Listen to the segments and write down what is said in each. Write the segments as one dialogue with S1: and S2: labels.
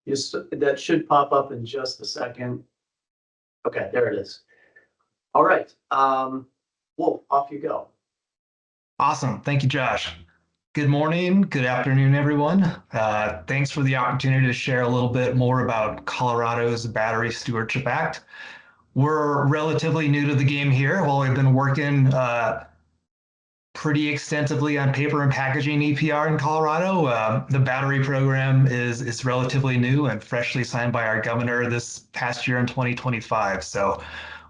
S1: That should pop up in just a second. Okay, there it is. All right. Wolf, off you go.
S2: Awesome. Thank you, Josh. Good morning, good afternoon, everyone. Thanks for the opportunity to share a little bit more about Colorado's Battery Stewardship Act. We're relatively new to the game here. While we've been working pretty extensively on paper and packaging EPR in Colorado, the battery program is relatively new and freshly signed by our governor this past year in 2025. So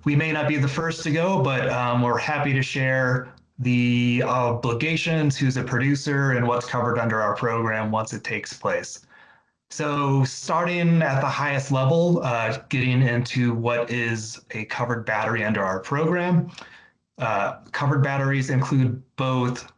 S2: we may not be the first to go, but we're happy to share the obligations, who's a producer, and what's covered under our program once it takes place. So starting at the highest level, getting into what is a covered battery under our program. Covered batteries include both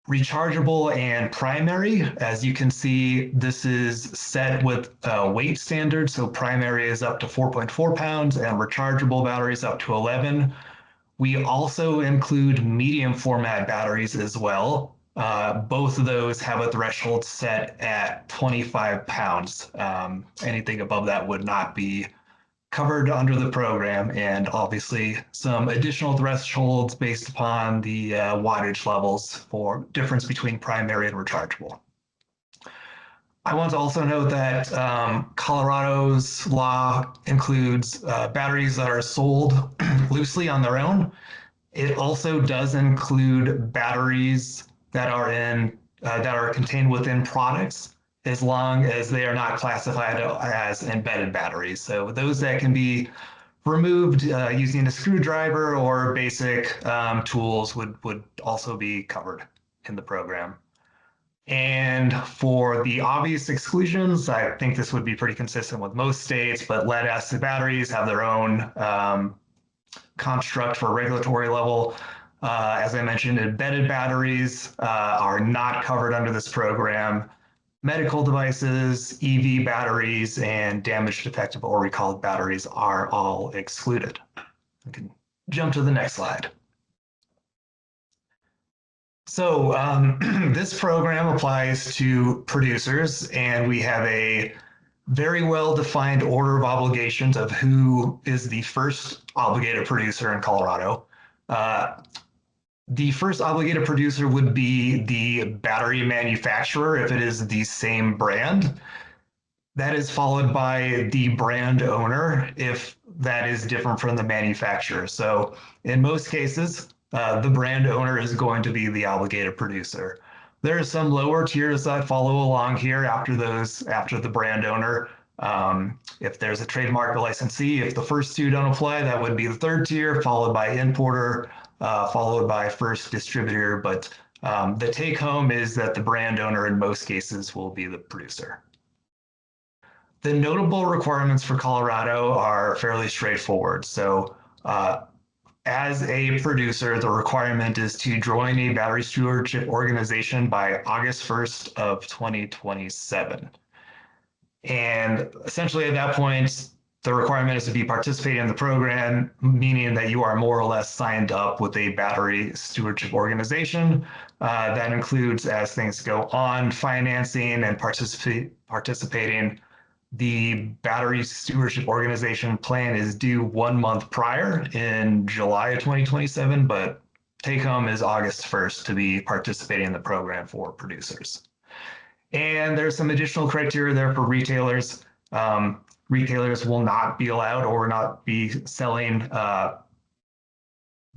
S2: rechargeable and primary. As you can see, this is set with weight standards. So primary is up to 4.4 pounds and rechargeable batteries up to 11. We also include medium format batteries as well. Both of those have a threshold set at 25 pounds. Anything above that would not be covered under the program, and obviously some additional thresholds based upon the wattage levels for difference between primary and rechargeable. I want to also note that Colorado's law includes batteries that are sold loosely on their own. It also does include batteries that are contained within products, as long as they are not classified as embedded batteries. So those that can be removed using a screwdriver or basic tools would also be covered in the program. And for the obvious exclusions, I think this would be pretty consistent with most states, but lead acid batteries have their own construct for regulatory level. As I mentioned, embedded batteries are not covered under this program. Medical devices, EV batteries, and damaged, defective, or recalled batteries are all excluded. We can jump to the next slide. So this program applies to producers, and we have a very well-defined order of obligations of who is the first obligated producer in Colorado. The first obligated producer would be the battery manufacturer if it is the same brand. That is followed by the brand owner if that is different from the manufacturer. So in most cases, the brand owner is going to be the obligated producer. There are some lower tiers that follow along here after the brand owner. If there's a trademark or licensee, if the first two don't apply, that would be the third tier, followed by importer, followed by first distributor. But the take home is that the brand owner in most cases will be the producer. The notable requirements for Colorado are fairly straightforward. So as a producer, the requirement is to join a battery stewardship organization by August 1st of 2027. And essentially at that point, the requirement is to be participating in the program, meaning that you are more or less signed up with a battery stewardship organization. That includes, as things go on, financing and participating. The battery stewardship organization plan is due 1 month prior in July of 2027, but take home is August 1st to be participating in the program for producers. And there's some additional criteria there for retailers. Retailers will not be allowed or not be selling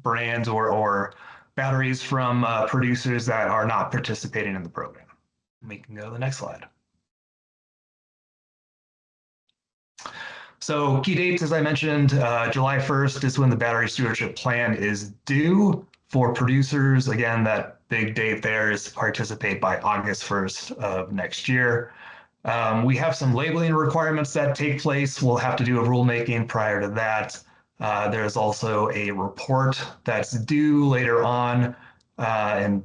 S2: brands or batteries from producers that are not participating in the program. We can go to the next slide. So key dates, as I mentioned, July 1st is when the battery stewardship plan is due. For producers, again, that big date there is to participate by August 1st of next year. We have some labeling requirements that take place. We'll have to do a rulemaking prior to that. There's also a report that's due later on in, I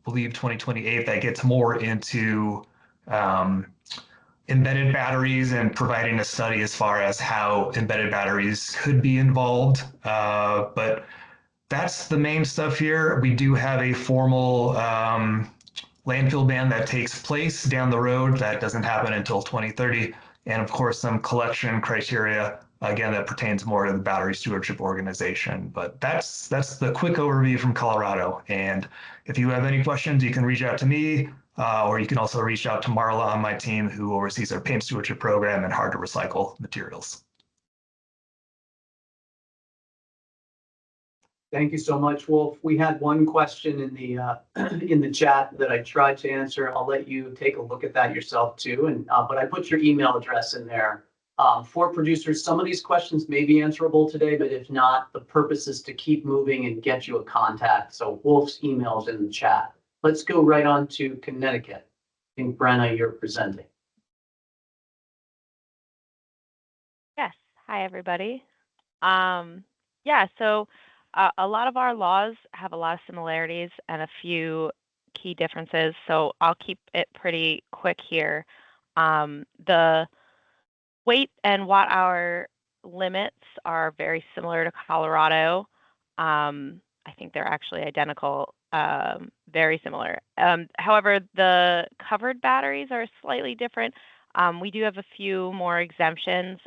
S2: believe, 2028 that gets more into embedded batteries and providing a study as far as how embedded batteries could be involved. But that's the main stuff here. We do have a formal landfill ban that takes place down the road that doesn't happen until 2030. And of course, some collection criteria, again, that pertains more to the Battery Stewardship Organization. But that's the quick overview from Colorado. And if you have any questions, you can reach out to me, or you can also reach out to Marla on my team, who oversees our paint stewardship program and hard to recycle materials.
S1: Thank you so much, Wolf. We had one question in the chat that I tried to answer. I'll let you take a look at that yourself too. And but I put your email address in there. For producers, some of these questions may be answerable today, but if not, the purpose is to keep moving and get you a contact. So Wolf's email is in the chat. Let's go right on to Connecticut. I think Brenna, you're presenting.
S3: Yes. Hi, everybody. Yeah, so a lot of our laws have a lot of similarities and a few key differences, so I'll keep it pretty quick here. The weight and watt hour limits are very similar to Colorado. I think they're actually identical, very similar. However, the covered batteries are slightly different. We do have a few more exemptions.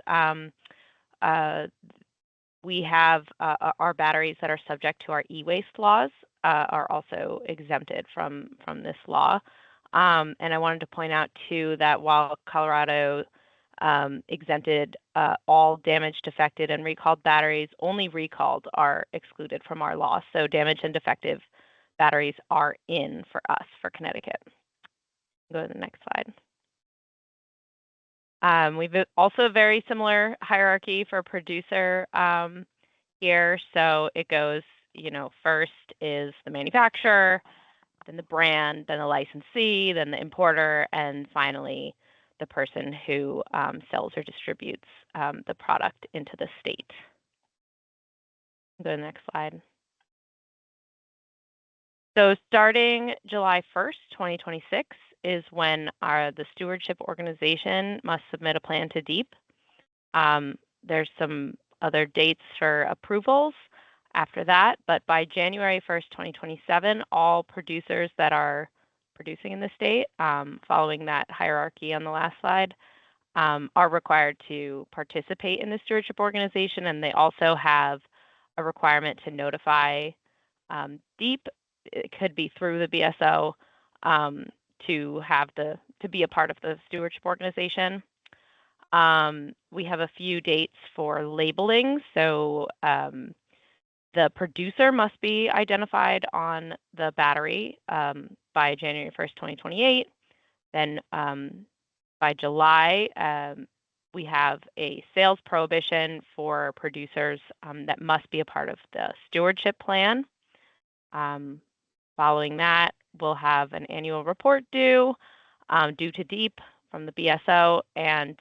S3: We have our batteries that are subject to our e-waste laws are also exempted from this law. And I wanted to point out too that while Colorado exempted all damaged, defected, and recalled batteries, only recalled are excluded from our law. So damaged and defective batteries are in for us for Connecticut. Go to the next slide. We've also a very similar hierarchy for producer here. So it goes, first is the manufacturer, then the brand, then the licensee, then the importer, and finally the person who sells or distributes the product into the state. Go to the next slide. So starting July 1st, 2026 is when the stewardship organization must submit a plan to DEEP. There's some other dates for approvals after that, but by January 1st, 2027, all producers that are producing in the state, following that hierarchy on the last slide, are required to participate in the stewardship organization, and they also have a requirement to notify DEEP. It could be through the BSO to be a part of the stewardship organization. We have a few dates for labeling. So the producer must be identified on the battery by January 1st, 2028. Then by July, we have a sales prohibition for producers that must be a part of the stewardship plan. Following that, we'll have an annual report due to DEEP from the BSO, and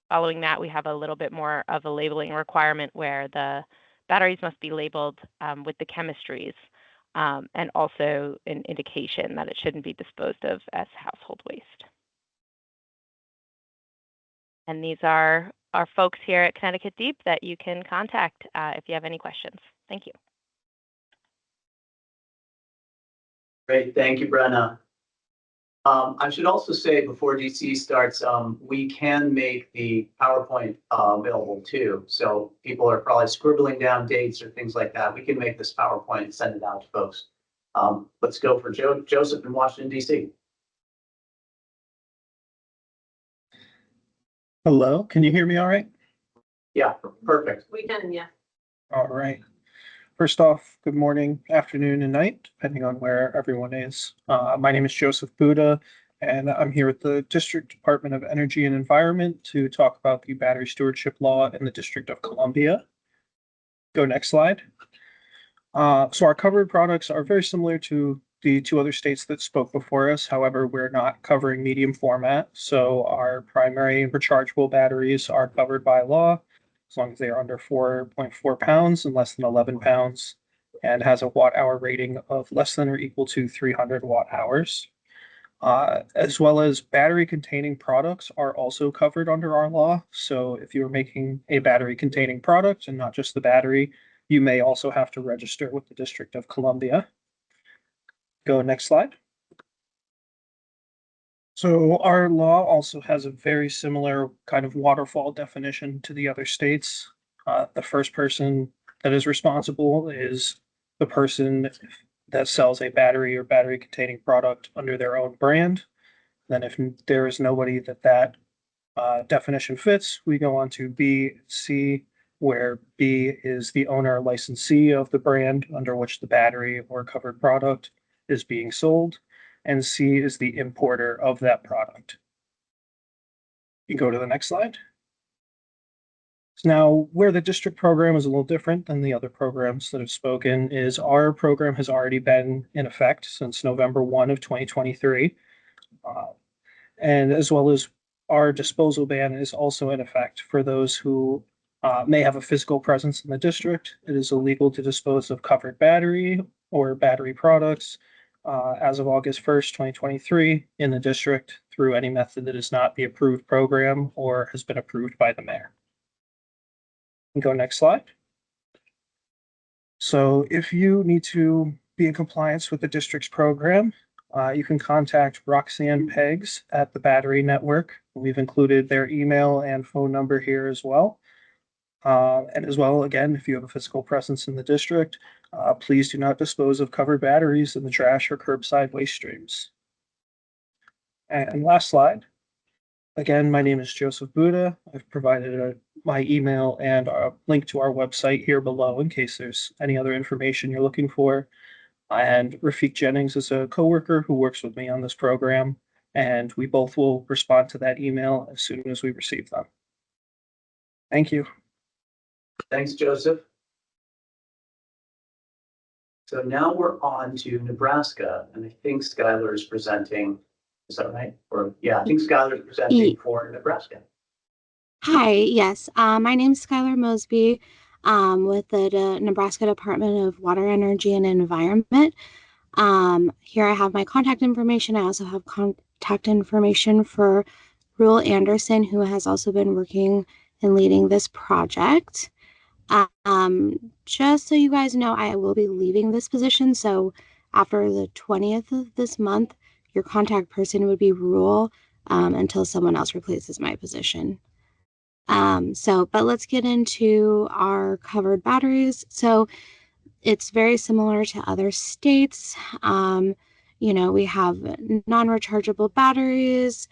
S3: following that, we have a little bit more of a labeling requirement where the batteries must be labeled with the chemistries and also an indication that it shouldn't be disposed of as household waste. And these are our folks here at Connecticut DEEP that you can contact if you have any questions. Thank you.
S1: Great, thank you, Brenna. I should also say before DC starts, we can make the PowerPoint available too. So people are probably scribbling down dates or things like that. We can make this PowerPoint and send it out to folks. Let's go for Joseph in Washington, DC.
S4: Hello, can you hear me all right?
S1: Yeah, perfect.
S5: We can, yeah.
S4: All right. First off, good morning, afternoon, and night, depending on where everyone is. My name is Joseph Buda, and I'm here with the District Department of Energy and Environment to talk about the battery stewardship law in the District of Columbia. Go next slide. So our covered products are very similar to the two other states that spoke before us. However, we're not covering medium format. So our primary rechargeable batteries are covered by law, as long as they are under 4.4 pounds and less than 11 pounds, and has a watt hour rating of less than or equal to 300 watt hours. As well as battery containing products are also covered under our law. So if you're making a battery containing product and not just the battery, you may also have to register with the District of Columbia. Go next slide. So our law also has a very similar kind of waterfall definition to the other states. The first person that is responsible is the person that sells a battery or battery containing product under their own brand. Then if there is nobody that definition fits, we go on to B, C, where B is the owner or licensee of the brand under which the battery or covered product is being sold, and C is the importer of that product. You can go to the next slide. So now, where the district program is a little different than the other programs that have spoken is our program has already been in effect since November 1 of 2023. And as well as our disposal ban is also in effect for those who may have a physical presence in the district. It is illegal to dispose of covered battery or battery products as of August 1st, 2023 in the district through any method that is not the approved program or has been approved by the mayor. Go next slide. So if you need to be in compliance with the district's program, you can contact Roxanne Peggs at the Battery Network. We've included their email and phone number here as well. And as well, again, if you have a physical presence in the district, please do not dispose of covered batteries in the trash or curbside waste streams. And last slide. Again, my name is Joseph Buddha. I've provided my email and a link to our website here below in case there's any other information you're looking for. And Rafik Jennings is a coworker who works with me on this program, and we both will respond to that email as soon as we receive them. Thank you.
S1: Thanks, Joseph. So now we're on to Nebraska, and I think Skylar is presenting. Is that right? Or yeah, I think Skylar is presenting for Nebraska.
S5: Hi, yes. My name is Skylar Mosby with the Nebraska Department of Water, Energy, and Environment. Here I have my contact information. I also have contact information for Rule Anderson, who has also been working and leading this project. Just so you guys know, I will be leaving this position. So after the 20th of this month, your contact person would be Rule until someone else replaces my position. But let's get into our covered batteries. So it's very similar to other states. We have non-rechargeable batteries,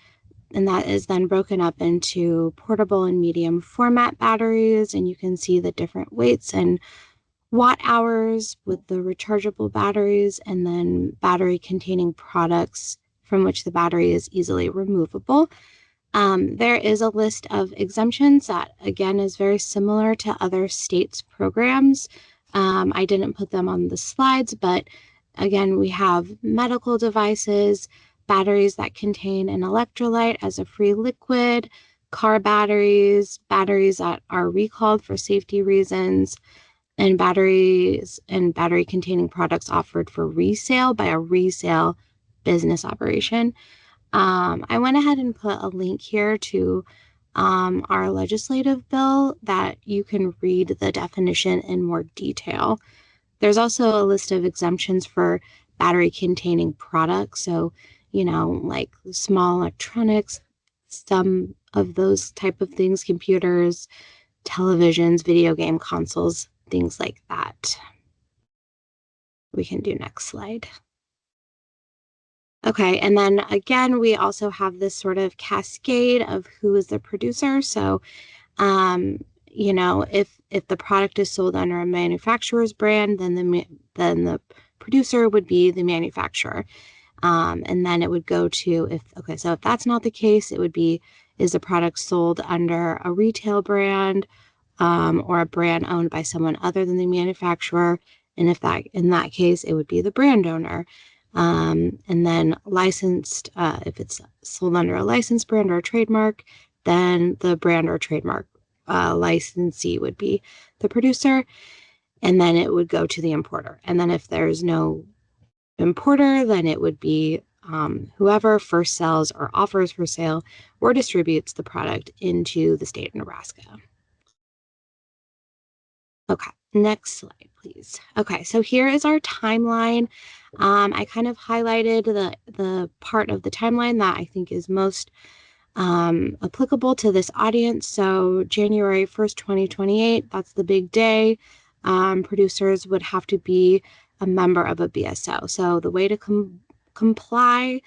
S5: and that is then broken up into portable and medium format batteries. And you can see the different weights and watt hours with the rechargeable batteries, and then battery containing products from which the battery is easily removable. There is a list of exemptions that, again, is very similar to other states' programs. I didn't put them on the slides, but again, we have medical devices, batteries that contain an electrolyte as a free liquid, car batteries, batteries that are recalled for safety reasons, and batteries and battery containing products offered for resale by a resale business operation. I went ahead and put a link here to our legislative bill that you can read the definition in more detail. There's also a list of exemptions for battery containing products. So, like small electronics, some of those type of things, computers, televisions, video game consoles, things like that. We can do next slide. Okay, and then again, we also have this sort of cascade of who is the producer. So, if the product is sold under a manufacturer's brand, then the producer would be the manufacturer. And then it would go to so if that's not the case, it would be, is the product sold under a retail brand or a brand owned by someone other than the manufacturer? And in that case, it would be the brand owner. And then licensed, if it's sold under a licensed brand or a trademark, then the brand or trademark licensee would be the producer, and then it would go to the importer. And then if there's no importer, then it would be whoever first sells or offers for sale or distributes the product into the state of Nebraska. Okay, Next slide, please. Okay, so here is our timeline. I kind of highlighted the part of the timeline that I think is most applicable to this audience. So January 1st, 2028, that's the big day. Producers would have to be a member of a BSO. So the way to comply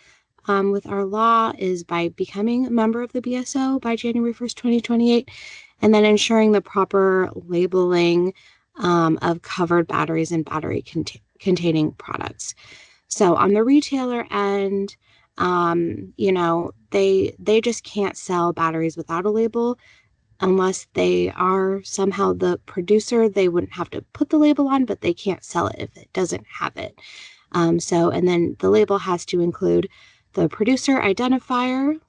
S5: with our law is by becoming a member of the BSO by January 1st, 2028, and then ensuring the proper labeling of covered batteries and battery containing products. So on the retailer end, you know, they just can't sell batteries without a label unless they are somehow the producer. They wouldn't have to put the label on, but they can't sell it if it doesn't have it. And then the label has to include the producer identifier,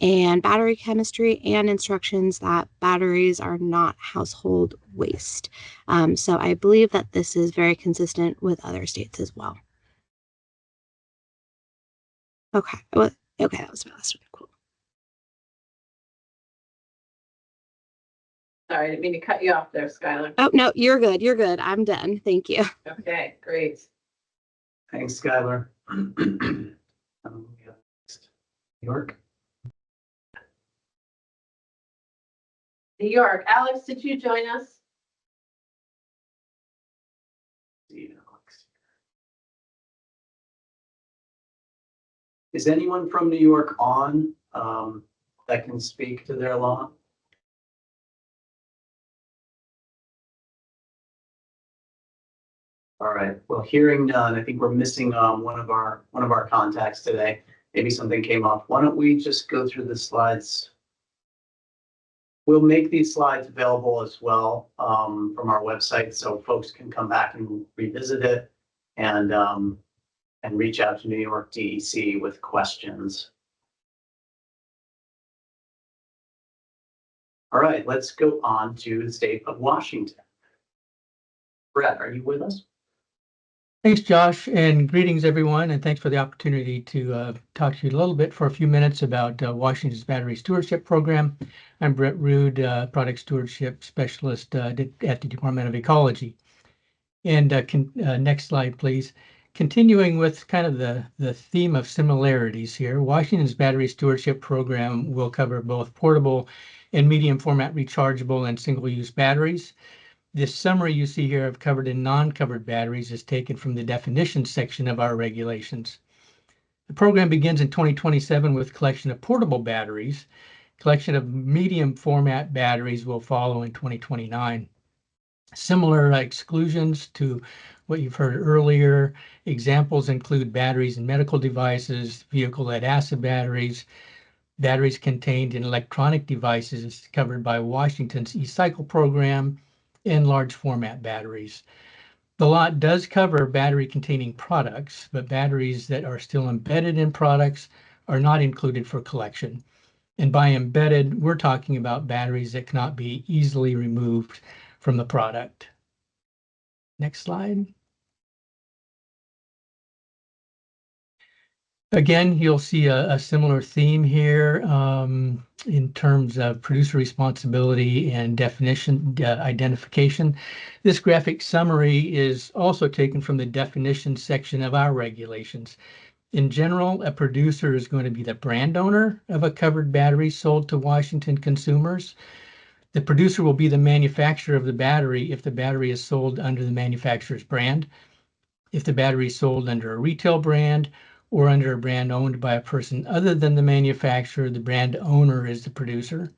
S5: and battery chemistry and instructions that batteries are not household waste. So I believe that this is very consistent with other states as well. Okay, okay, that was my last one. Cool.
S6: Sorry, I didn't mean to cut you off there, Skylar.
S5: Oh, no, you're good. You're good. I'm done. Thank you.
S6: Okay, great.
S1: Thanks, Skylar. New York.
S6: New York. Alex, did you join us?
S1: Is anyone from New York on that can speak to their law? All right. Well, hearing none, I think we're missing one of our contacts today. Maybe something came up. Why don't we just go through the slides? We'll make these slides available as well from our website, so folks can come back and revisit it and reach out to New York DEC with questions. All right, let's go on to the state of Washington. Brett, are you with us?
S7: Thanks, Josh, and greetings, everyone, and thanks for the opportunity to talk to you a little bit for a few minutes about Washington's Battery Stewardship Program. I'm Brett Rude, Product Stewardship Specialist at the Department of Ecology. And next slide, please. Continuing with kind of the theme of similarities here, Washington's Battery Stewardship Program will cover both portable and medium format rechargeable and single-use batteries. This summary you see here of covered and non-covered batteries is taken from the definitions section of our regulations. The program begins in 2027 with collection of portable batteries. Collection of medium format batteries will follow in 2029. Similar exclusions to what you've heard earlier. Examples include batteries in medical devices, vehicle lead acid batteries, batteries contained in electronic devices covered by Washington's e-cycle program, and large format batteries. The law does cover battery containing products, but batteries that are still embedded in products are not included for collection. And by embedded, we're talking about batteries that cannot be easily removed from the product. Next slide. Again, you'll see a similar theme here in terms of producer responsibility and definition identification. This graphic summary is also taken from the definition section of our regulations. In general, a producer is going to be the brand owner of a covered battery sold to Washington consumers. The producer will be the manufacturer of the battery if the battery is sold under the manufacturer's brand. If the battery is sold under a retail brand or under a brand owned by a person other than the manufacturer, the brand owner is the producer.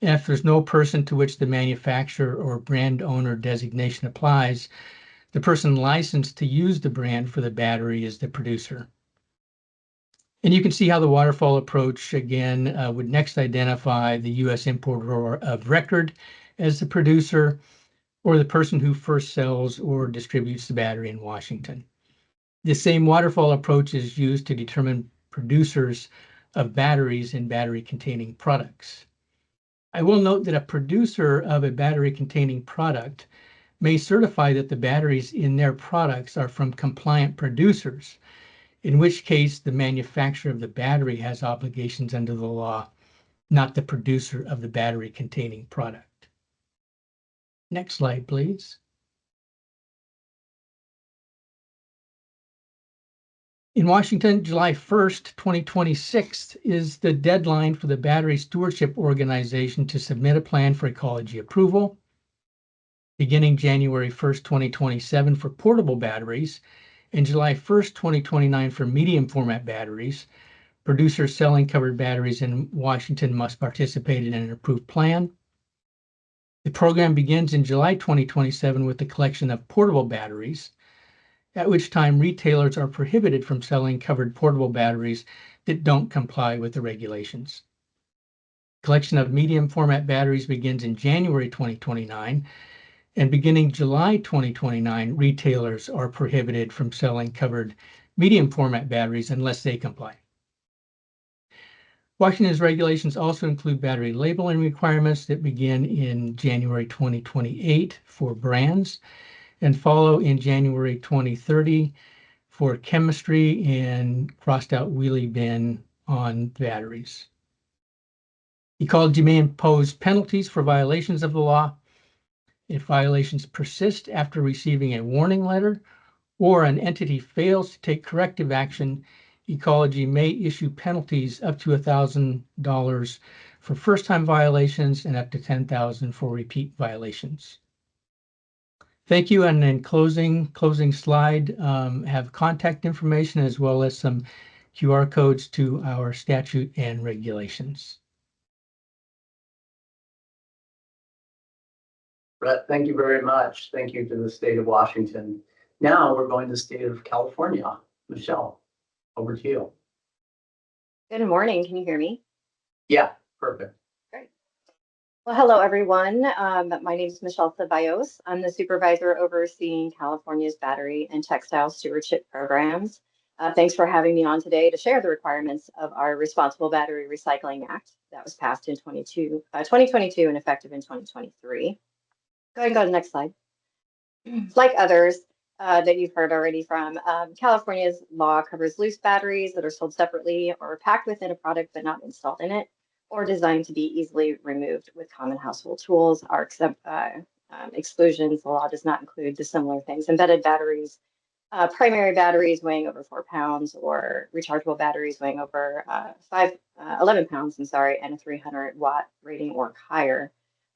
S7: And if there's no person to which the manufacturer or brand owner designation applies, the person licensed to use the brand for the battery is the producer. And you can see how the waterfall approach, again, would next identify the U.S. importer of record as the producer or the person who first sells or distributes the battery in Washington. The same waterfall approach is used to determine producers of batteries and battery-containing products. I will note that a producer of a battery-containing product may certify that the batteries in their products are from compliant producers, in which case the manufacturer of the battery has obligations under the law, not the producer of the battery-containing product. Next slide, please. In Washington, July 1st, 2026 is the deadline for the Battery Stewardship Organization to submit a plan for ecology approval. Beginning January 1st, 2027 for portable batteries and July 1st, 2029 for medium format batteries, producers selling covered batteries in Washington must participate in an approved plan. The program begins in July 2027 with the collection of portable batteries, at which time retailers are prohibited from selling covered portable batteries that don't comply with the regulations. Collection of medium format batteries begins in January 2029, and beginning July 2029, retailers are prohibited from selling covered medium format batteries unless they comply. Washington's regulations also include battery labeling requirements that begin in January 2028 for brands and follow in January 2030 for chemistry and crossed out wheelie bin on batteries. Ecology may impose penalties for violations of the law. If violations persist after receiving a warning letter or an entity fails to take corrective action, Ecology may issue penalties up to $1,000 for first-time violations and up to $10,000 for repeat violations. Thank you. And in closing slide, have contact information as well as some QR codes to our statute and regulations.
S1: Brett, thank you very much. Thank you to the state of Washington. Now we're going to the state of California. Michelle, over to you.
S8: Good morning. Can you hear me?
S1: Yeah, perfect.
S8: Well, hello, everyone. My name is Michelle Ceballos. I'm the supervisor overseeing California's battery and textile stewardship programs. Thanks for having me on today to share the requirements of our Responsible Battery Recycling Act that was passed in 2022 and effective in 2023. Go ahead and go to the next slide. Like others that you've heard already from, California's law covers loose batteries that are sold separately or packed within a product but not installed in it, or designed to be easily removed with common household tools. Our exclusions, the law does not include the similar things: embedded batteries, primary batteries weighing over 4 pounds, or rechargeable batteries weighing over 11 pounds, and a 300-watt rating or higher.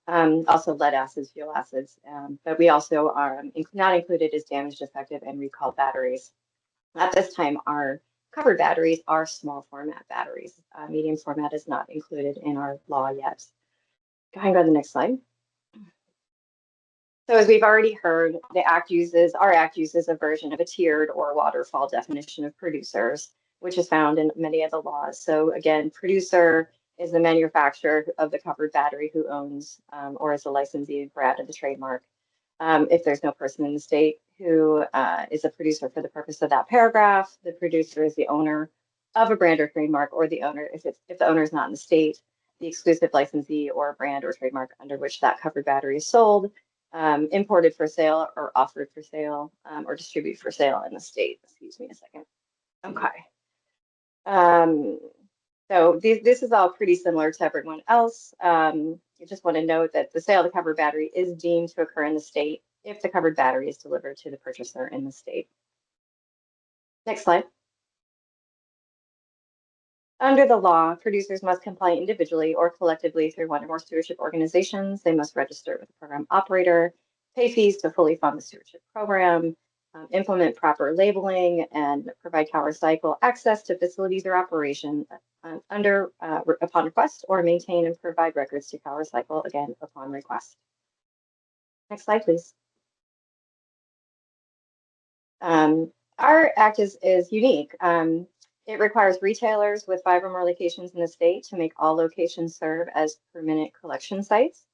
S8: Also lead acids, fuel acids, but we also are not included as damaged, defective, and recalled batteries. At this time, our covered batteries are small format batteries. Medium format is not included in our law yet. Go ahead and go to the next slide. So as we've already heard, our act uses a version of a tiered or waterfall definition of producers, which is found in many of the laws. So again, producer is the manufacturer of the covered battery who owns or is the licensee brand of the trademark. If there's no person in the state who is a producer for the purpose of that paragraph, the producer is the owner of a brand or trademark, or the owner, if the owner is not in the state, the exclusive licensee or brand or trademark under which that covered battery is sold, imported for sale, or offered for sale, or distributed for sale in the state. Excuse me a second. Okay. So this is all pretty similar to everyone else. I just want to note that the sale of the covered battery is deemed to occur in the state if the covered battery is delivered to the purchaser in the state. Next slide. Under the law, producers must comply individually or collectively through one or more stewardship organizations. They must register with the program operator, pay fees to fully fund the stewardship program, implement proper labeling, and provide CalRecycle access to facilities or operation upon request, or maintain and provide records to CalRecycle, again, upon request. Next slide, please. Our act is unique. It requires retailers with 5 or more locations in the state to make all locations serve as permanent collection sites.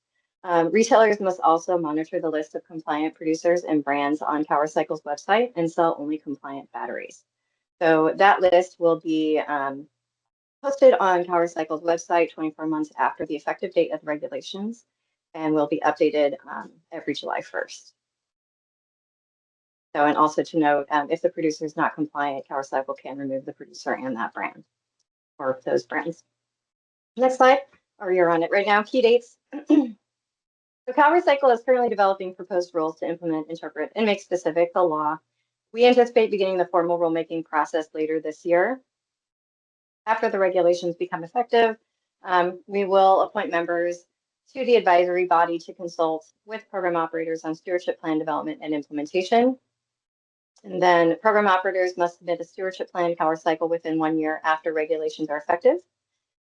S8: Retailers must also monitor the list of compliant producers and brands on CalRecycle's website and sell only compliant batteries. So that list will be posted on CalRecycle's website 24 months after the effective date of the regulations, and will be updated every July 1st. So, and also to note, if the producer is not compliant, CalRecycle can remove the producer and that brand, or those brands. Next slide, or you're on it right now. Key dates. So So CalRecycle is currently developing proposed rules to implement, interpret, and make specific the law. We anticipate beginning the formal rulemaking process later this year. After the regulations become effective, we will appoint members to the advisory body to consult with program operators on stewardship plan development and implementation. And then program operators must submit a stewardship plan CalRecycle within 1 year after regulations are effective.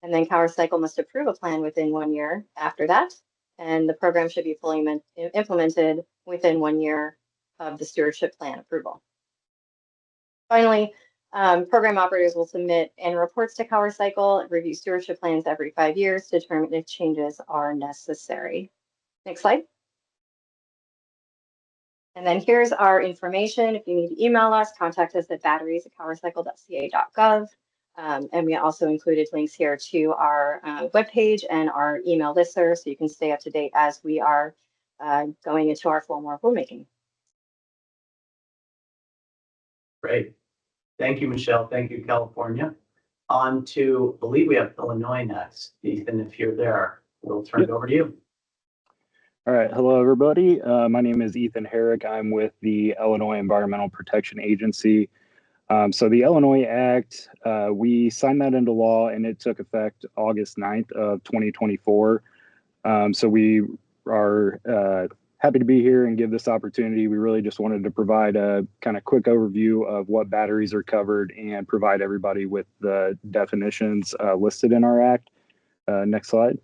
S8: And then CalRecycle must approve a plan within 1 year after that. And the program should be fully implemented within 1 year of the stewardship plan approval. Finally, program operators will submit annual reports to CalRecycle and review stewardship plans every 5 years to determine if changes are necessary. Next slide. And then here's our information. If you need to email us, contact us at batteries@calrecycle.ca.gov. And we also included links here to our webpage and our email listserv, so you can stay up to date as we are going into our formal rulemaking.
S1: Great. Thank you, Michelle. Thank you, California. On to, I believe we have Illinois next. Ethan, if you're there, we'll turn it over to you.
S9: All right. Hello, everybody. My name is Ethan Herrick. I'm with the Illinois Environmental Protection Agency. So the Illinois Act, we signed that into law and it took effect August 9th of 2024. So we are happy to be here and give this opportunity. We really just wanted to provide a kind of quick overview of what batteries are covered and provide everybody with the definitions listed in our act. Next slide.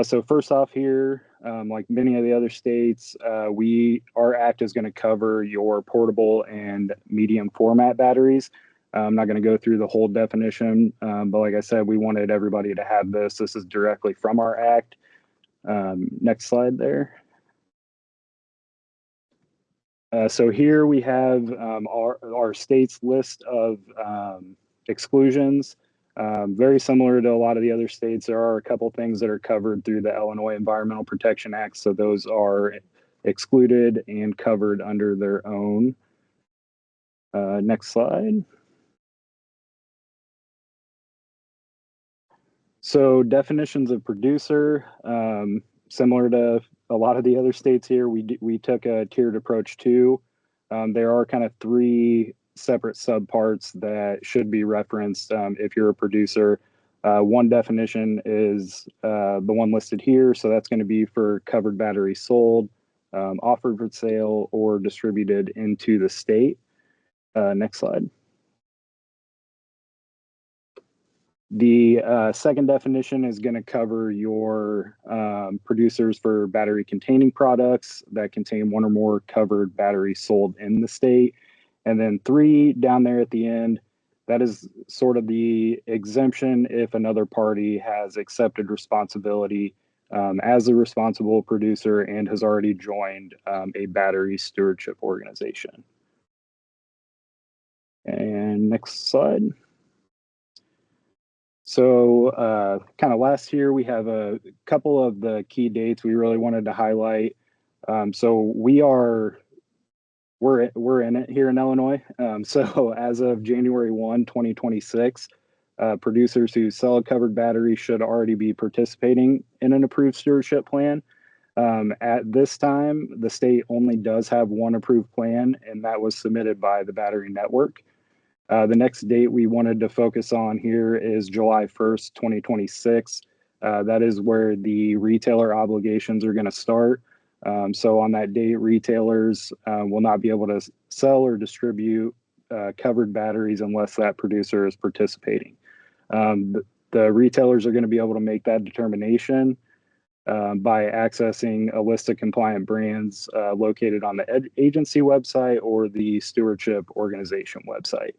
S9: So first off here, like many of the other states, our act is going to cover your portable and medium format batteries. I'm not going to go through the whole definition, but like I said, we wanted everybody to have this. This is directly from our act. Next slide there. So here we have our state's list of exclusions. Very similar to a lot of the other states, there are a couple things that are covered through the Illinois Environmental Protection Act. So those are excluded and covered under their own. Next slide. So definitions of producer, similar to a lot of the other states here, we took a tiered approach too. There are kind of 3 separate subparts that should be referenced if you're a producer. One definition is the one listed here. So that's going to be for covered batteries sold, offered for sale, or distributed into the state. Next slide. The second definition is going to cover your producers for battery containing products that contain 1 or more covered batteries sold in the state. And then 3 down there at the end, that is sort of the exemption if another party has accepted responsibility as a responsible producer and has already joined a battery stewardship organization. And next slide. So kind of last year, we have a couple of the key dates we really wanted to highlight. So we're in it here in Illinois. So as of January 1, 2026, producers who sell a covered battery should already be participating in an approved stewardship plan. At this time, the state only does have one approved plan, and that was submitted by the Battery Network. The next date we wanted to focus on here is July 1st, 2026. That is where the retailer obligations are going to start. So on that date, retailers will not be able to sell or distribute covered batteries unless that producer is participating. The retailers are going to be able to make that determination by accessing a list of compliant brands located on the agency website or the stewardship organization website.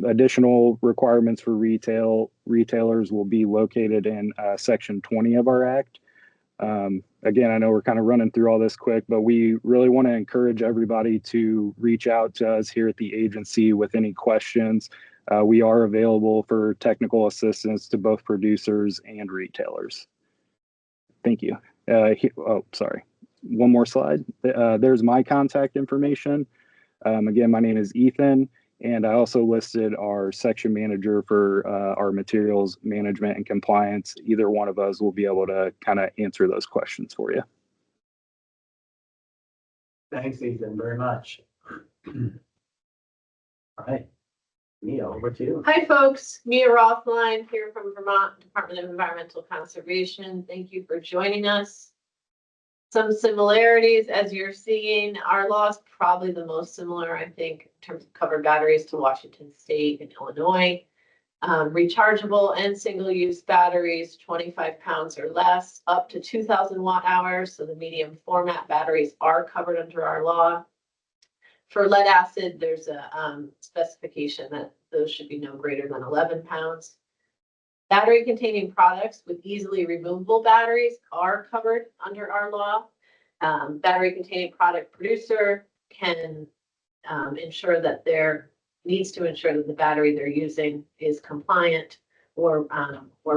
S9: Additional requirements for retailers will be located in Section 20 of our Act. Again, I know we're kind of running through all this quick, but we really want to encourage everybody to reach out to us here at the agency with any questions. We are available for technical assistance to both producers and retailers. Thank you. Oh, sorry. One more slide. There's my contact information. Again, my name is Ethan. And I also listed our section manager for our materials management and compliance. Either one of us will be able to kind of answer those questions for you.
S1: Thanks, Ethan, very much. All right, Mia, over to you.
S6: Hi, folks. Mia Rothline here from Vermont Department of Environmental Conservation. Thank you for joining us. Some similarities, as you're seeing, our law is probably the most similar, I think, in terms of covered batteries to Washington State and Illinois. Rechargeable and single-use batteries, 25 pounds or less, up to 2,000 watt hours. So the medium format batteries are covered under our law. For lead acid, there's a specification that those should be no greater than 11 pounds. Battery containing products with easily removable batteries are covered under our law. Battery containing product producer can ensure that needs to ensure that the battery they're using is compliant or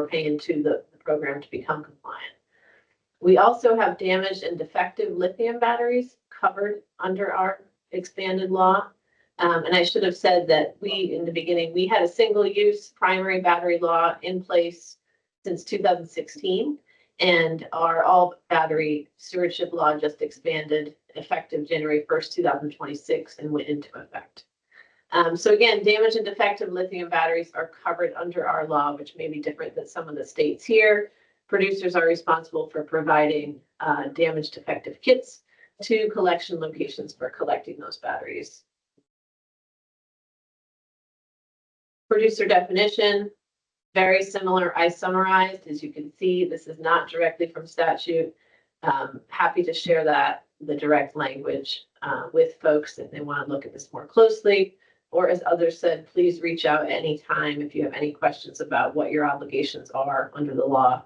S6: pay into the program to become compliant. We also have damaged and defective lithium batteries covered under our expanded law. And I should have said that in the beginning, we had a single-use primary battery law in place since 2016, and our all battery stewardship law just expanded effective January 1st, 2026 and went into effect. So again, damaged and defective lithium batteries are covered under our law, which may be different than some of the states here. Producers are responsible for providing damaged defective kits to collection locations for collecting those batteries. Producer definition, very similar. I summarized, as you can see, this is not directly from statute. Happy to share the direct language with folks if they want to look at this more closely. Or as others said, please reach out anytime if you have any questions about what your obligations are under the law.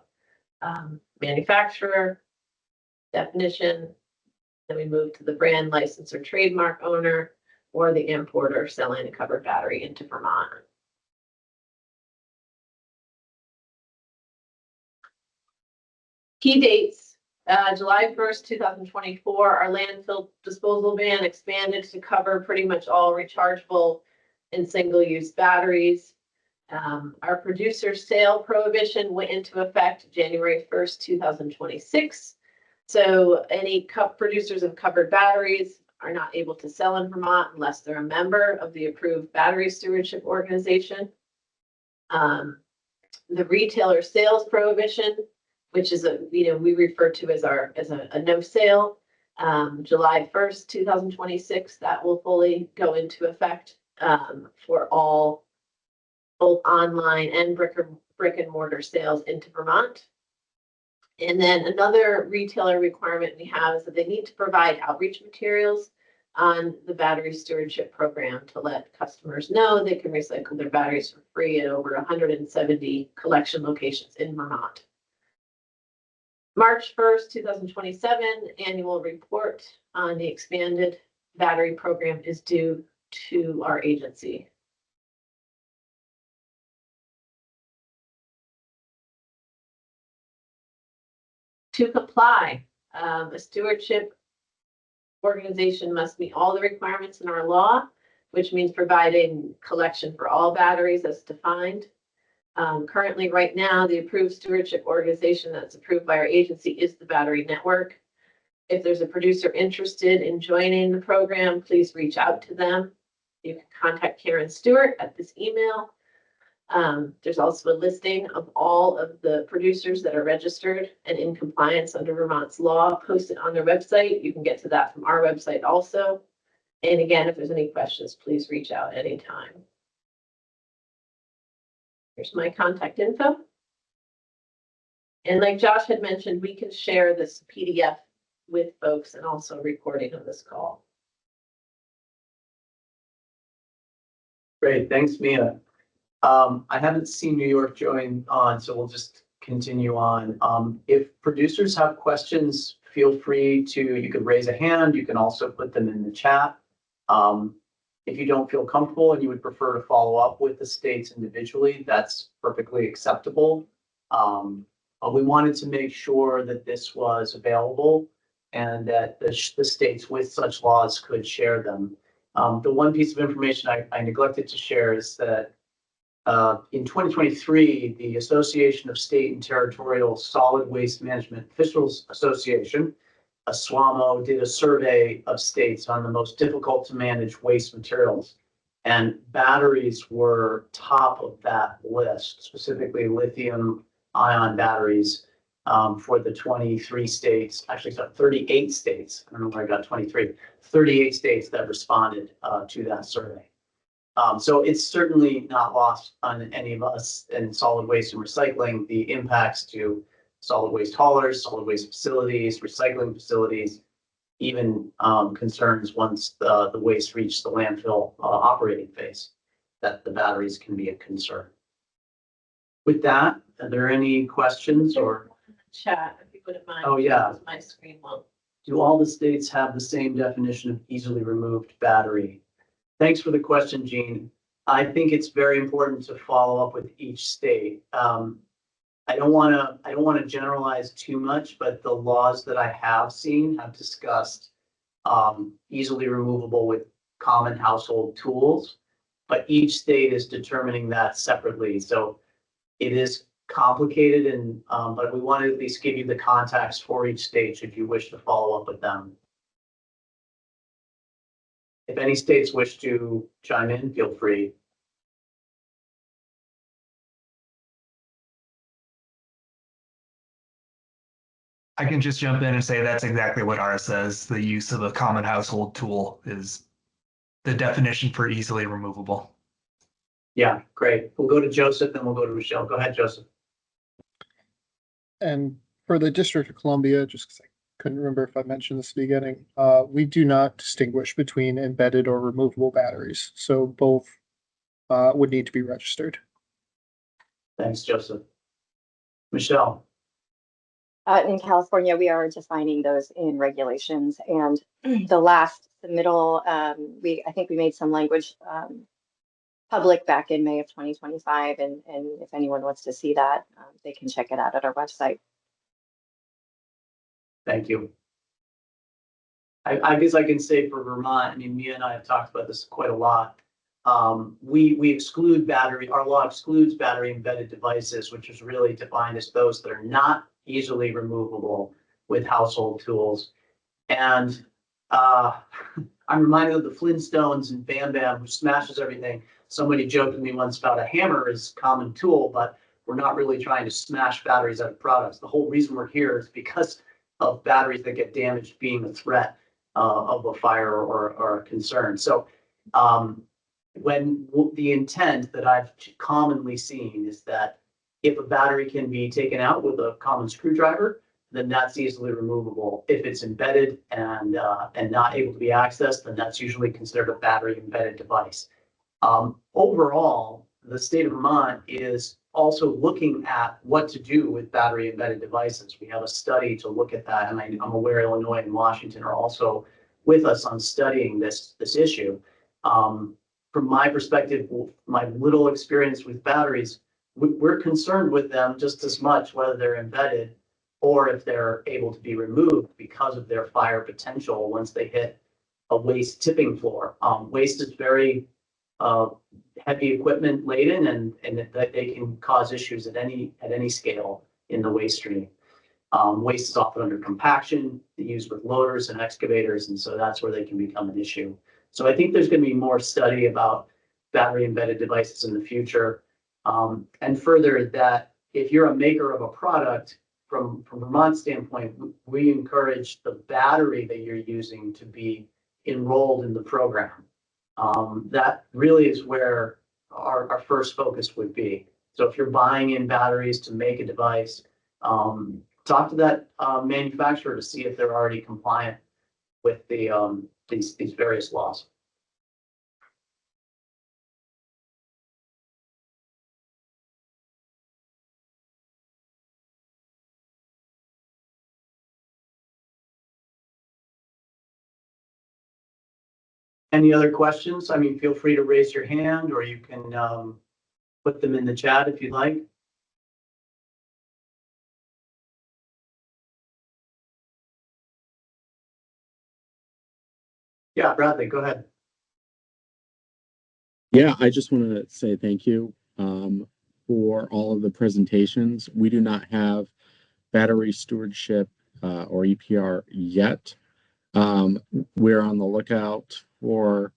S6: Manufacturer, definition, then we move to the brand, license, or trademark owner, or the importer selling a covered battery into Vermont. Key dates, July 1st, 2024, our landfill disposal ban expanded to cover pretty much all rechargeable and single-use batteries. Our producer sale prohibition went into effect January 1st, 2026. So any producers of covered batteries are not able to sell in Vermont unless they're a member of the approved battery stewardship organization. The retailer sales prohibition, which is we refer to as a no sale, July 1st, 2026, that will fully go into effect for all both online and brick and mortar sales into Vermont. And then another retailer requirement we have is that they need to provide outreach materials on the battery stewardship program to let customers know they can recycle their batteries for free at over 170 collection locations in Vermont. March 1st, 2027, annual report on the expanded battery program is due to our agency. To comply, a stewardship organization must meet all the requirements in our law, which means providing collection for all batteries as defined. Currently, right now, the approved stewardship organization that's approved by our agency is the Battery Network. If there's a producer interested in joining the program, please reach out to them. You can contact Karen Stewart at this email. There's also a listing of all of the producers that are registered and in compliance under Vermont's law posted on their website. You can get to that from our website also. And again, if there's any questions, please reach out anytime. Here's my contact info. And like Josh had mentioned, we can share this PDF with folks and also a recording of this call.
S1: Great, thanks, Mia. I haven't seen New York join on, so we'll just continue on. If producers have questions, feel free you can raise a hand. You can also put them in the chat. If you don't feel comfortable and you would prefer to follow up with the states individually, that's perfectly acceptable. But we wanted to make sure that this was available and that the states with such laws could share them. The one piece of information I neglected to share is that in 2023, the Association of State and Territorial Solid Waste Management Officials Association, SWAMO, did a survey of states on the most difficult to manage waste materials. And batteries were top of that list, specifically lithium ion batteries for the 23 states, actually, so 38 states. I don't know where I got 23, 38 states that responded to that survey. So it's certainly not lost on any of us in solid waste and recycling, the impacts to solid waste haulers, solid waste facilities, recycling facilities, even concerns once the waste reaches the landfill operating phase, that the batteries can be a concern. With that, are there any questions or?
S6: Chat, if you wouldn't mind.
S1: Oh, yeah.
S6: because my screen won't.
S1: Do all the states have the same definition of easily removed battery? Thanks for the question, Gene. I think it's very important to follow up with each state. I don't want to generalize too much, but the laws that I have seen have discussed easily removable with common household tools, but each state is determining that separately. So it is complicated, and but we want to at least give you the context for each state should you wish to follow up with them. If any states wish to chime in, feel free.
S2: I can just jump in and say that's exactly what ours says. The use of a common household tool is the definition for easily removable.
S1: Yeah, great. We'll go to Joseph, then we'll go to Michelle. Go ahead, Joseph.
S4: And for the District of Columbia, just because I couldn't remember if I mentioned this at the beginning, we do not distinguish between embedded or removable batteries. So both would need to be registered.
S1: Thanks, Joseph. Michelle.
S8: In California, we are defining those in regulations, and the last submittal, I think we made some language public back in May of 2025, and if anyone wants to see that, they can check it out at our website.
S1: Thank you. I guess I can say for Vermont, I mean, Mia and I have talked about this quite a lot. We exclude battery, our law excludes battery embedded devices, which is really defined as those that are not easily removable with household tools. And I'm reminded of the Flintstones and Bam Bam, who smashes everything. Somebody joked with me once about a hammer is a common tool, but we're not really trying to smash batteries out of products. The whole reason we're here is because of batteries that get damaged being a threat of a fire or a concern. So when the intent that I've commonly seen is that if a battery can be taken out with a common screwdriver, then that's easily removable. If it's embedded and not able to be accessed, then that's usually considered a battery embedded device. Overall, the state of Vermont is also looking at what to do with battery embedded devices. We have a study to look at that, and I'm aware Illinois and Washington are also with us on studying this issue. From my perspective, my little experience with batteries, we're concerned with them just as much, whether they're embedded or if they're able to be removed because of their fire potential once they hit a waste tipping floor. Waste is very heavy equipment laden, and that they can cause issues at any scale in the waste stream. Waste is often under compaction, used with loaders and excavators, and so that's where they can become an issue. So I think there's going to be more study about battery embedded devices in the future. And further, that if you're a maker of a product, from Vermont's standpoint, we encourage the battery that you're using to be enrolled in the program. That really is where our first focus would be. So if you're buying in batteries to make a device, talk to that manufacturer to see if they're already compliant with the these various laws. Any other questions? I mean, feel free to raise your hand, or you can put them in the chat if you'd like. Yeah, Bradley, go ahead.
S10: Yeah, I just want to say thank you for all of the presentations. We do not have battery stewardship or EPR yet. We're on the lookout for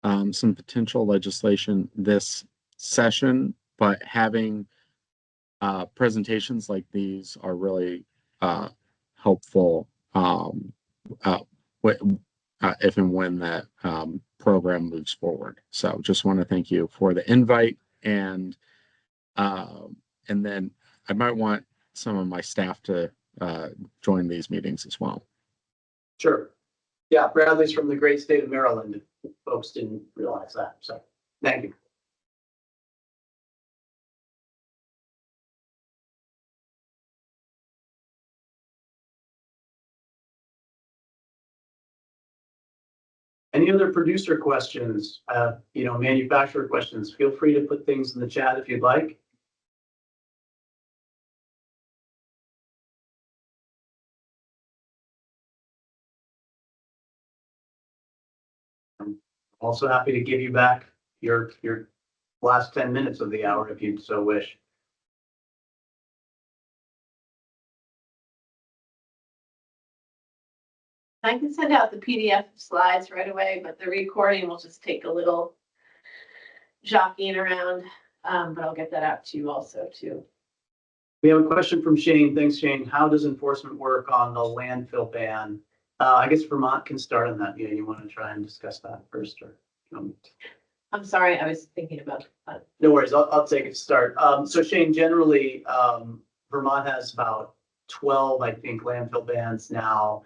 S10: some potential legislation this session, but having presentations like these are really helpful uh, if and when that program moves forward. So just want to thank you for the invite, and then I might want some of my staff to join these meetings as well.
S1: Sure. Yeah, Bradley's from the great state of Maryland. Folks didn't realize that. So thank you. Any other producer questions? Manufacturer questions? Feel free to put things in the chat if you'd like. I'm also happy to give you back your last 10 minutes of the hour if you so wish.
S6: I can send out the PDF slides right away, but the recording will just take a little jockeying around. But I'll get that out to you also too.
S1: We have a question from Shane. Thanks, Shane. How does enforcement work on the landfill ban? I guess Vermont can start on that. Yeah, you want to try and discuss that first, or?
S6: I'm sorry, I was thinking about that.
S1: No worries, I'll take it to start. So Shane, generally, Vermont has about 12, I think, landfill bans now.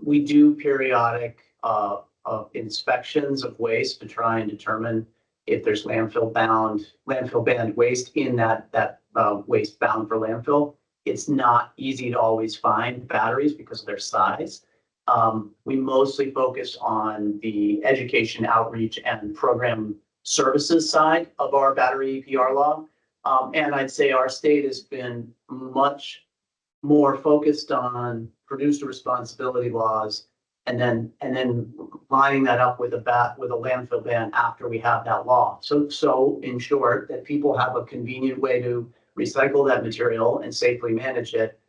S1: We do periodic inspections of waste to try and determine if there's landfill banned waste in that waste bound for landfill. It's not easy to always find batteries because of their size. We mostly focus on the education, outreach, and program services side of our battery EPR law. And I'd say our state has been much more focused on producer responsibility laws, and then lining that up with a landfill ban after we have that law. So in short, that people have a convenient way to recycle that material and safely manage it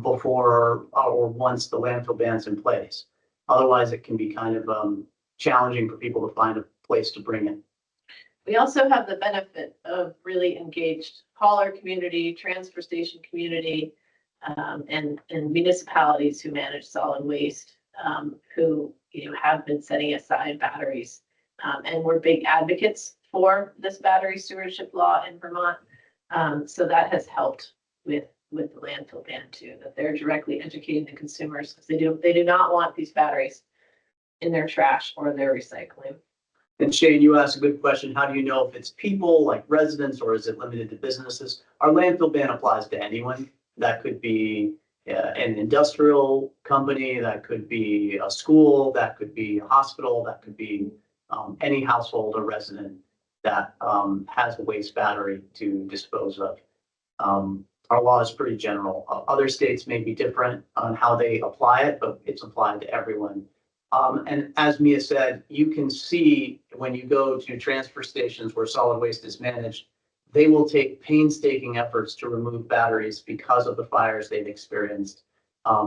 S1: before or once the landfill ban's in place. Otherwise, it can be kind of challenging for people to find a place to bring it.
S6: We also have the benefit of really engaged hauler community, transfer station community, and municipalities who manage solid waste, who have been setting aside batteries. And we're big advocates for this battery stewardship law in Vermont. So that has helped with the landfill ban too, that they're directly educating the consumers, because they do not want these batteries in their trash or their recycling.
S1: And Shane, you asked a good question. How do you know if it's people like residents or is it limited to businesses? Our landfill ban applies to anyone. That could be an industrial company, that could be a school, that could be a hospital, that could be any household or resident that has a waste battery to dispose of. Our law is pretty general. Other states may be different on how they apply it, but it's applied to everyone. And as Mia said, you can see when you go to transfer stations where solid waste is managed, they will take painstaking efforts to remove batteries because of the fires they've experienced.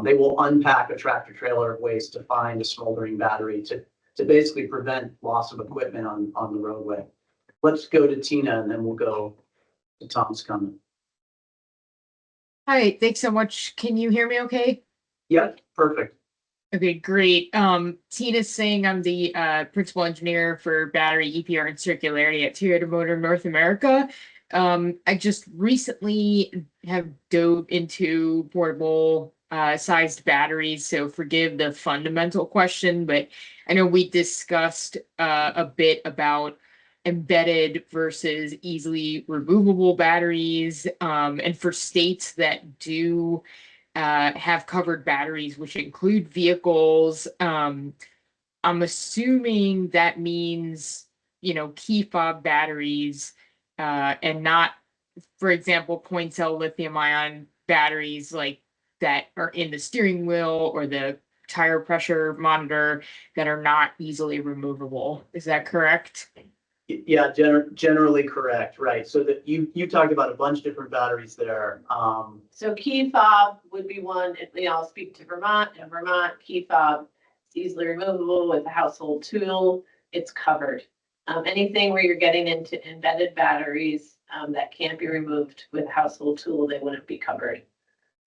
S1: They will unpack a tractor trailer of waste to find a smoldering battery to basically prevent loss of equipment on the roadway. Let's go to Tina and then we'll go to Tom's comment.
S11: Hi, thanks so much. Can you hear me okay?
S1: Yep, perfect.
S11: Okay, great. Tina's saying I'm the principal engineer for battery EPR and circularity at Toyota Motor North America. I just recently have dove into portable sized batteries, so forgive the fundamental question, but I know we discussed a bit about embedded versus easily removable batteries, and for states that do have covered batteries, which include vehicles. I'm assuming that means, key fob batteries, and not, for example, coin cell lithium ion batteries like that are in the steering wheel or the tire pressure monitor that are not easily removable. Is that correct?
S1: Yeah, generally correct, right? So that you talked about a bunch of different batteries there.
S6: So key fob would be one, I'll speak to Vermont. In Vermont, key fob is easily removable with a household tool. It's covered. Anything where you're getting into embedded batteries that can't be removed with a household tool, they wouldn't be covered.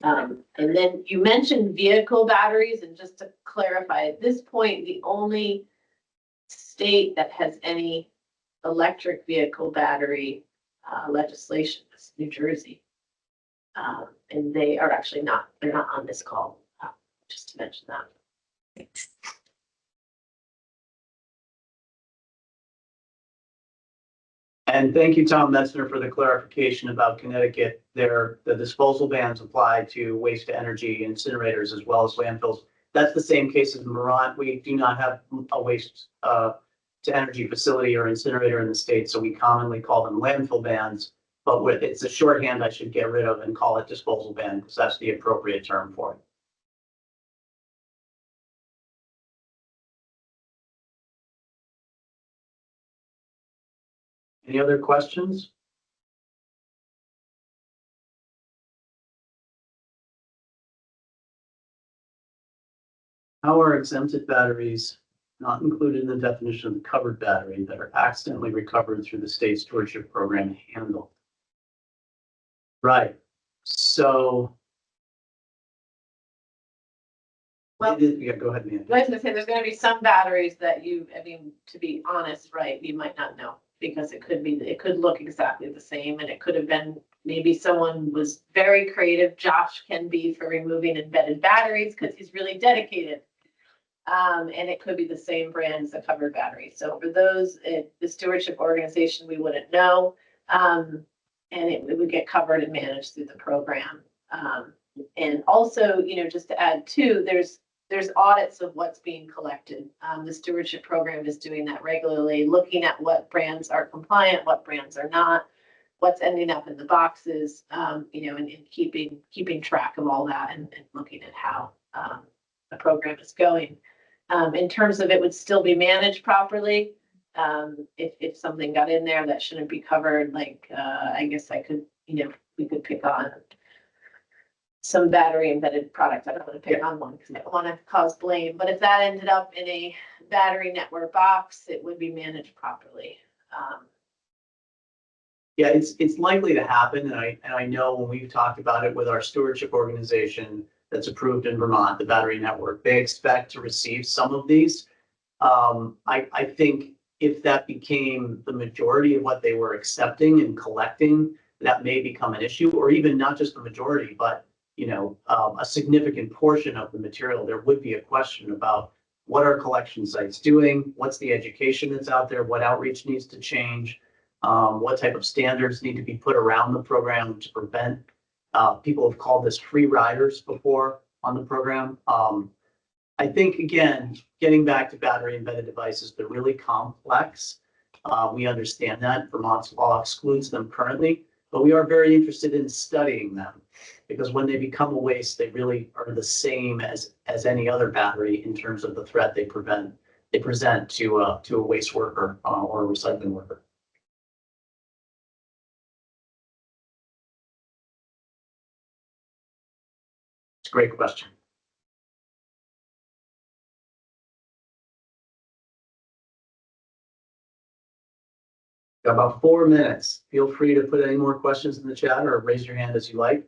S6: And then you mentioned vehicle batteries, and just to clarify, at this point, the only state that has any electric vehicle battery legislation is New Jersey. And they are actually they're not on this call, just to mention that.
S1: And thank you, Tom Metzner, for the clarification about Connecticut. The disposal bans apply to waste to energy incinerators as well as landfills. That's the same case as in Vermont. We do not have a waste to energy facility or incinerator in the state, so we commonly call them landfill bans. But it's a shorthand I should get rid of and call it disposal ban, because that's the appropriate term for it. Any other questions? How are exempted batteries not included in the definition of the covered battery that are accidentally recovered through the state stewardship program handled? Right. So.
S6: Well,
S1: yeah, go ahead, Nancy.
S6: I was gonna say, there's gonna be some batteries that to be honest, right, you might not know, because it could look exactly the same, and it could have been, maybe someone was very creative. Josh can be for removing embedded batteries because he's really dedicated. And it could be the same brand as a covered battery. So for those, the stewardship organization, we wouldn't know. And it would get covered and managed through the program. And also, just to add too, there's audits of what's being collected. The stewardship program is doing that regularly, looking at what brands are compliant, what brands are not, what's ending up in the boxes, and keeping track of all that and looking at how the program is going. In terms of it would still be managed properly. If something got in there that shouldn't be covered, like I guess we could pick on some battery embedded product. I don't want to pick on one because I don't want to cause blame, but if that ended up in a battery network box, it would be managed properly.
S1: Yeah, it's likely to happen, and I know when we've talked about it with our stewardship organization that's approved in Vermont, the Battery Network, they expect to receive some of these. I think if that became the majority of what they were accepting and collecting, that may become an issue, or even not just the majority, but a significant portion of the material. There would be a question about what are collection sites doing, what's the education that's out there, what outreach needs to change, what type of standards need to be put around the program to prevent. People have called this free riders before on the program. I think, again, getting back to battery embedded devices, they're really complex. We understand that Vermont's law excludes them currently, but we are very interested in studying them, because when they become a waste, they really are the same as any other battery in terms of the threat they present to a waste worker or a recycling worker. It's a great question. Got about 4 minutes. Feel free to put any more questions in the chat or raise your hand as you like.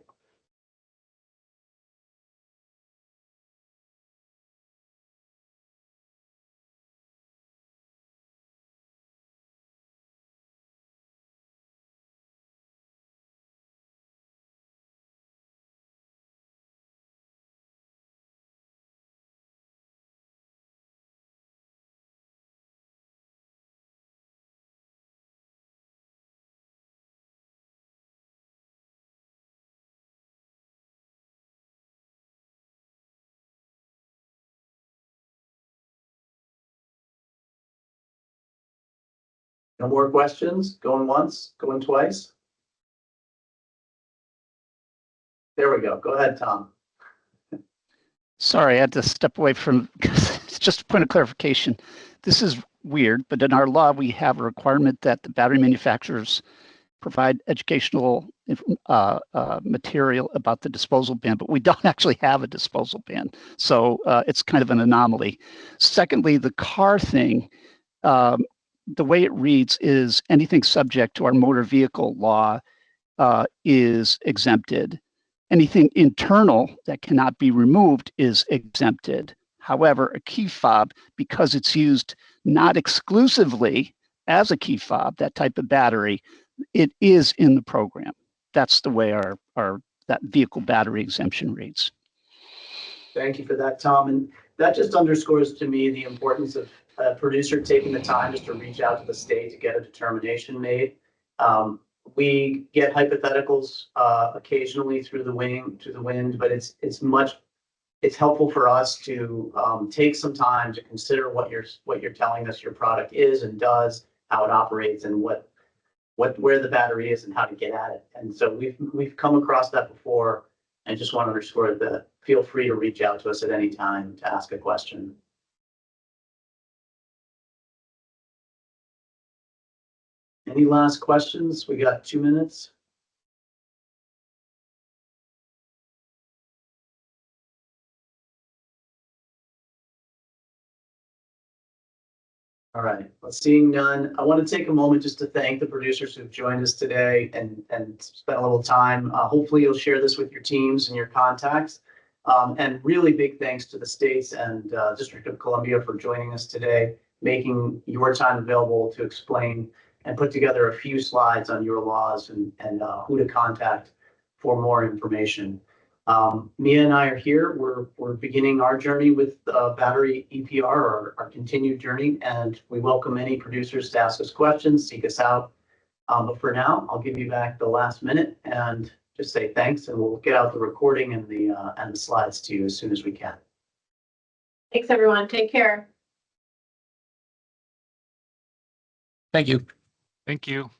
S1: No more questions? Going once, going twice? There we go. Go ahead, Tom.
S12: Sorry, I had to step away from, it's just a point of clarification. This is weird, but in our law, we have a requirement that the battery manufacturers provide educational material about the disposal ban, but we don't actually have a disposal ban. So it's kind of an anomaly. Secondly, the car thing, the way it reads is anything subject to our motor vehicle law is exempted. Anything internal that cannot be removed is exempted. However, a key fob, because it's used not exclusively as a key fob, that type of battery, it is in the program. That's the way our that vehicle battery exemption reads.
S1: Thank you for that, Tom. And that just underscores to me the importance of a producer taking the time just to reach out to the state to get a determination made. We get hypotheticals occasionally through the wind, but it's helpful for us to take some time to consider what you're telling us your product is and does, how it operates, and where the battery is and how to get at it. And so we've come across that before, and just want to underscore that feel free to reach out to us at any time to ask a question. Any last questions? We got 2 minutes. All right, well, seeing none, I want to take a moment just to thank the producers who've joined us today and spent a little time. Hopefully you'll share this with your teams and your contacts. And really big thanks to the states and District of Columbia for joining us today, making your time available to explain and put together a few slides on your laws and who to contact for more information. Mia and I are here. We're beginning our journey with Battery EPR, our continued journey, and we welcome any producers to ask us questions, seek us out. But for now, I'll give you back the last minute and just say thanks, and we'll get out the recording and the slides to you as soon as we can.
S6: Thanks, everyone. Take care.
S13: Thank you.
S2: Thank you.